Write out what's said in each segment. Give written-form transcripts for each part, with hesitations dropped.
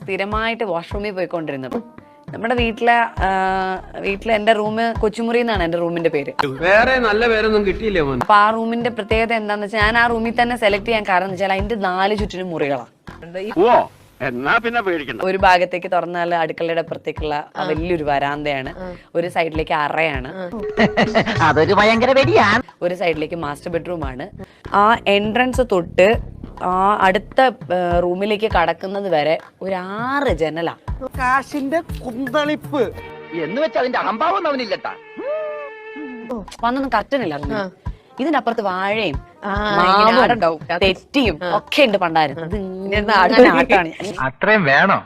സ്ഥിരമായിട്ട് വാഷ്റൂമിൽ പോയിക്കൊണ്ടിരുന്നത്. നമ്മുടെ വീട്ടിലെ എന്റെ റൂം കൊച്ചുമുറി എന്നാണ് എന്റെ റൂമിന്റെ പേര്. വേറെ നല്ല പേരൊന്നും കിട്ടിയില്ലേ? അപ്പൊ ആ റൂമിന്റെ പ്രത്യേകത എന്താന്ന് വെച്ചാൽ ഞാൻ ആ റൂമിൽ തന്നെ സെലക്ട് ചെയ്യാൻ കാരണം എന്ന് വെച്ചാൽ അതിന്റെ 4 ചുറ്റിനും മുറികളാണ്. എന്നാ പിന്നെ പേടിക്കണ്ട. ഒരു ഭാഗത്തേക്ക് തുറന്നാൽ അടുക്കളയുടെ അപ്പുറത്തേക്കുള്ള വലിയൊരു വരാന്തയാണ്, ഒരു സൈഡിലേക്ക് അറയാണ്, അതൊരു ഭയങ്കര വെടിയാണ്, ഒരു സൈഡിലേക്ക് മാസ്റ്റർ ബെഡ്റൂം ആണ്. ആ എൻട്രൻസ് തൊട്ട് ആ അടുത്ത റൂമിലേക്ക് കടക്കുന്നത് വരെ ഒരു 6 ജനലാ. കാശിന്റെ കുന്തളിപ്പ് എന്ന് വെച്ചാൽ അതിന്റെ അഹംഭാവം അവനില്ലട്ടാ. വന്നൊന്നും കറ്റനില്ല. ഇതിന്റെ അപ്പുറത്ത് വാഴയും തെറ്റിയും ഒക്കെ ഉണ്ട് പണ്ടായിരുന്നു. അത്രയും വേണോ?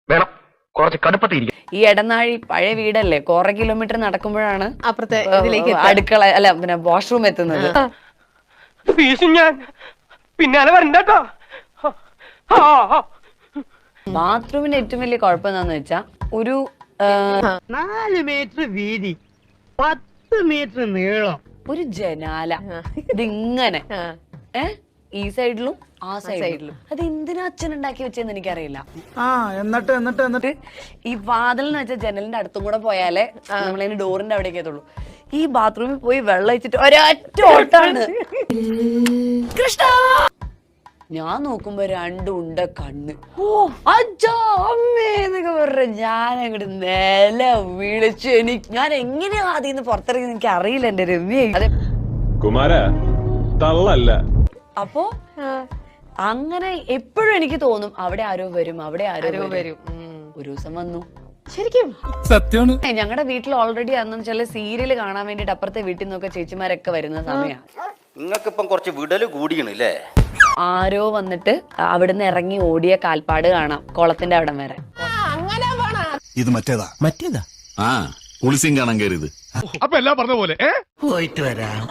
വേണം, കുറച്ച് കടുപ്പത്തിരിക്കും. ഈ എടനാഴി പഴയ വീടല്ലേ, കുറെ കിലോമീറ്റർ നടക്കുമ്പോഴാണ് അപ്പുറത്തെ അടുക്കള അല്ല പിന്നെ വാഷ്റൂം എത്തുന്നത്. പിന്നാലെ വരണ്ടോ? ബാത്റൂമിന്റെ ഏറ്റവും വലിയ കുഴപ്പം എന്താന്ന് വെച്ചാ ഒരു 4 മീറ്റർ വീതി, 10 മീറ്റർ നീളം, ഒരു ജനാല ഇതിങ്ങനെ ഈ സൈഡിലും ആ സൈഡിലും. അത് എന്തിനാ അച്ഛൻ ഉണ്ടാക്കി വെച്ചെന്ന് എനിക്കറിയില്ല. എന്നിട്ട് ഈ വാതിൽ എന്ന് വെച്ചാൽ ജനലിന്റെ അടുത്തും കൂടെ പോയാലേ നമ്മളതിന് ഡോറിന്റെ അവിടേക്ക് എത്തുള്ളൂ. ഈ ബാത്റൂമിൽ പോയി വെള്ളം ഒഴിച്ചിട്ട് ഒരൊറ്റ ഓട്ടാണ്. കൃഷ്ണ ഞാൻ നോക്കുമ്പോ 2 ഉണ്ട കണ്ണ്. അച്ഛാ അമ്മേ എന്നൊക്കെ പറഞ്ഞ ഞാൻ അങ്ങോട്ട് നില വിളിച്ചു. ഞാൻ എങ്ങനെയാ അതിന്ന് പുറത്തിറങ്ങി എനിക്ക് അറിയില്ല എന്റെ രമ്യ. അതെ കുമാര തള്ളല്ല. അപ്പോ അങ്ങനെ എപ്പോഴും എനിക്ക് തോന്നും അവിടെ ആരോ വരും, അവിടെ ആരോ വരും. ഒരു ദിവസം വന്നു. ശരിക്കും സത്യമാണ്. ഞങ്ങളുടെ വീട്ടിൽ ഓൾറെഡി അന്ന് വെച്ചാല് സീരിയല് കാണാൻ വേണ്ടിട്ട് അപ്പുറത്തെ വീട്ടിൽ നിന്നൊക്കെ ചേച്ചിമാരൊക്കെ വരുന്ന സമയമാണ്. നിങ്ങൾക്കിപ്പം കുറച്ച് വിടല് കൂടിയണല്ലേ? ആരോ വന്നിട്ട് അവിടുന്ന് ഇറങ്ങി ഓടിയ കാൽപ്പാട് കാണാം കുളത്തിന്റെ അവിടം വരെ. ഇത് മറ്റേതാ ആ കുളിസിയും കാണാൻ കയറിയത്. അപ്പൊ എല്ലാം പറഞ്ഞ പോലെ പോയിട്ട് വരാം.